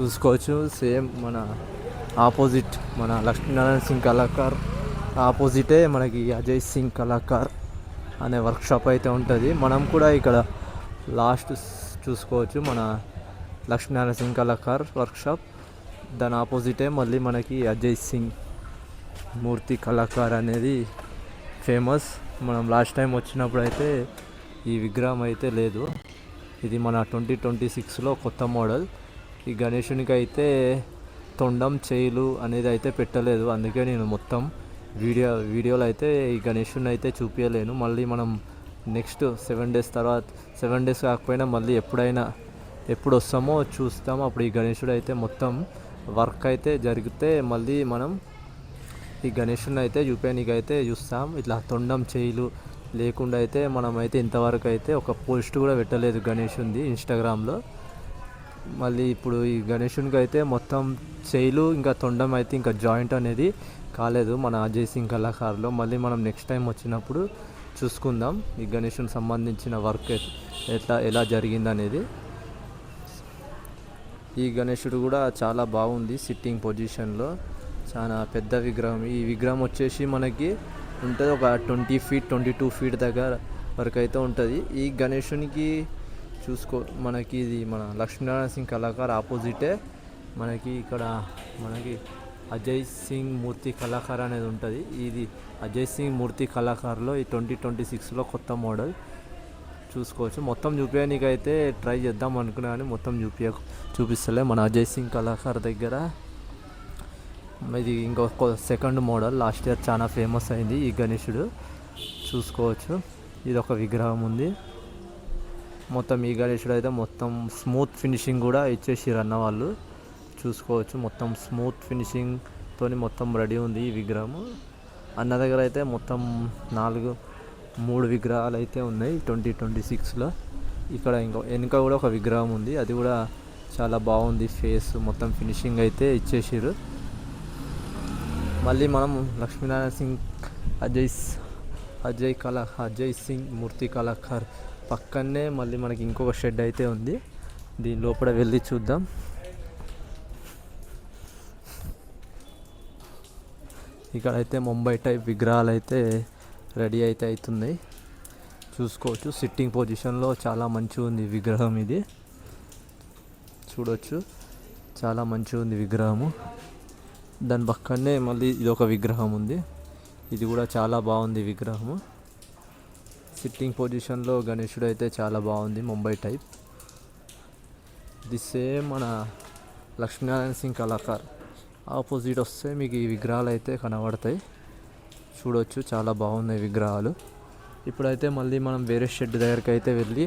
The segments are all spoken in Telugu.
చూసుకోవచ్చు. సేమ్ మన ఆపోజిట్ మన లక్ష్మీనారాయణ సింగ్ కళాకార్ ఆపోజిటే మనకి అజయ్ సింగ్ కళాకార్ అనే వర్క్షాప్ అయితే ఉంటుంది. మనం కూడా ఇక్కడ లాస్ట్ చూసుకోవచ్చు మన లక్ష్మీనారాయణ సింగ్ కళాకార్ వర్క్షాప్. దాని ఆపోజిటే మళ్ళీ మనకి అజయ్ సింగ్ మూర్తి కళాకార్ అనేది ఫేమస్. మనం లాస్ట్ టైం వచ్చినప్పుడు అయితే ఈ విగ్రహం అయితే లేదు. ఇది మన 2026లో కొత్త మోడల్. ఈ గణేషునికి అయితే తొండం చేయిలు అనేది అయితే పెట్టలేదు. అందుకే నేను మొత్తం వీడియోలో అయితే ఈ గణేషుని అయితే చూపించలేను. మళ్ళీ మనం నెక్స్ట్ 7 days తర్వాత 7 days కాకపోయినా మళ్ళీ ఎప్పుడు వస్తామో చూస్తాము. అప్పుడు ఈ గణేషుడు అయితే మొత్తం వర్క్ అయితే జరిగితే మళ్ళీ మనం ఈ గణేషుని అయితే చూపించడానికి అయితే చూస్తాం. ఇట్లా తొండం చేయిలు లేకుండా అయితే మనమైతే ఇంతవరకు అయితే ఒక పోస్ట్ కూడా పెట్టలేదు గణేషునిది ఇన్స్టాగ్రామ్లో. మళ్ళీ ఇప్పుడు ఈ గణేషునికి అయితే మొత్తం చేయిలు ఇంకా తొండం అయితే ఇంకా జాయింట్ అనేది కాలేదు మన అజయ్ సింగ్ కళాకారులో. మళ్ళీ మనం నెక్స్ట్ టైం వచ్చినప్పుడు చూసుకుందాం ఈ గణేషునికి సంబంధించిన వర్క్ ఎలా జరిగిందనేది. ఈ గణేషుడు కూడా చాలా బాగుంది సిట్టింగ్ పొజిషన్లో. చాలా పెద్ద విగ్రహం. ఈ విగ్రహం వచ్చేసి మనకి ఉంటుంది ఒక 20 feet 22 feet దగ్గర వరకు అయితే ఉంటుంది. ఈ గణేషునికి మనకి ఇది మన లక్ష్మీనారాయణ సింగ్ కళాకార్ ఆపోజిటే మనకి ఇక్కడ మనకి అజయ్ సింగ్ మూర్తి కళాకార్ అనేది ఉంటుంది. ఇది అజయ్ సింగ్ మూర్తి కళాకారులో ఈ 2026లో కొత్త మోడల్ చూసుకోవచ్చు. మొత్తం చూపించడానికి అయితే ట్రై చేద్దాం అనుకున్నా కానీ మొత్తం చూపిస్తలే. మన అజయ్ సింగ్ కళాకార్ దగ్గర ఇది ఇంకొక సెకండ్ మోడల్. లాస్ట్ ఇయర్ చాలా ఫేమస్ అయింది ఈ గణేషుడు. చూసుకోవచ్చు ఇది ఒక విగ్రహం ఉంది. మొత్తం ఈ గణేషుడు అయితే మొత్తం స్మూత్ ఫినిషింగ్ కూడా ఇచ్చేసారు అన్న వాళ్ళు. చూసుకోవచ్చు మొత్తం స్మూత్ ఫినిషింగ్తో మొత్తం రెడీ ఉంది ఈ విగ్రహం. అన్న దగ్గర అయితే మొత్తం 3 విగ్రహాలు అయితే ఉన్నాయి 2026లో. ఇక్కడ వెనుక కూడా ఒక విగ్రహం ఉంది. అది కూడా చాలా బాగుంది. ఫేస్ మొత్తం ఫినిషింగ్ అయితే ఇచ్చేసారు. మళ్ళీ మనం లక్ష్మీనారాయణ సింగ్ అజయ్ సింగ్ మూర్తి కళాకార్ పక్కనే మళ్ళీ మనకి ఇంకొక షెడ్ అయితే ఉంది. దీని లోపల వెళ్ళి చూద్దాం. ఇక్కడ అయితే ముంబై టైప్ విగ్రహాలు అయితే రెడీ అయితే అవుతున్నాయి. చూసుకోవచ్చు సిట్టింగ్ పొజిషన్లో చాలా మంచిగా ఉంది విగ్రహం. ఇది చూడవచ్చు చాలా మంచిగా ఉంది విగ్రహము. దాని పక్కనే మళ్ళీ ఇది ఒక విగ్రహం ఉంది. ఇది కూడా చాలా బాగుంది విగ్రహము. సిట్టింగ్ పొజిషన్లో గణేషుడు అయితే చాలా బాగుంది ముంబై టైప్. ఇది సేమ్ మన లక్ష్మీనారాయణ సింగ్ కళాకార్ ఆపోజిట్ వస్తే మీకు ఈ విగ్రహాలు అయితే కనబడతాయి. చూడవచ్చు చాలా బాగున్నాయి విగ్రహాలు. ఇప్పుడైతే మళ్ళీ మనం వేరే షెడ్ దగ్గరికి అయితే వెళ్ళి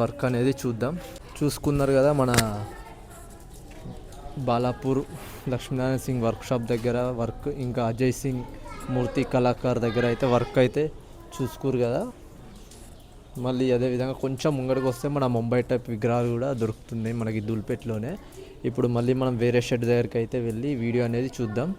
వర్క్ అనేది చూద్దాం. చూసుకున్నారు కదా మన బాలాపూర్ లక్ష్మీనారాయణ సింగ్ వర్క్షాప్ దగ్గర వర్క్, ఇంకా అజయ్ సింగ్ మూర్తి కళాకార్ దగ్గర అయితే వర్క్ అయితే చూసుకురు కదా. మళ్ళీ అదేవిధంగా కొంచెం ముంగడికి వస్తే మన ముంబై టైప్ విగ్రహాలు కూడా దొరుకుతున్నాయి మనకి దుల్పేట్లోనే. ఇప్పుడు మళ్ళీ మనం వేరే షెడ్ దగ్గరికి అయితే వెళ్ళి వీడియో అనేది చూద్దాం.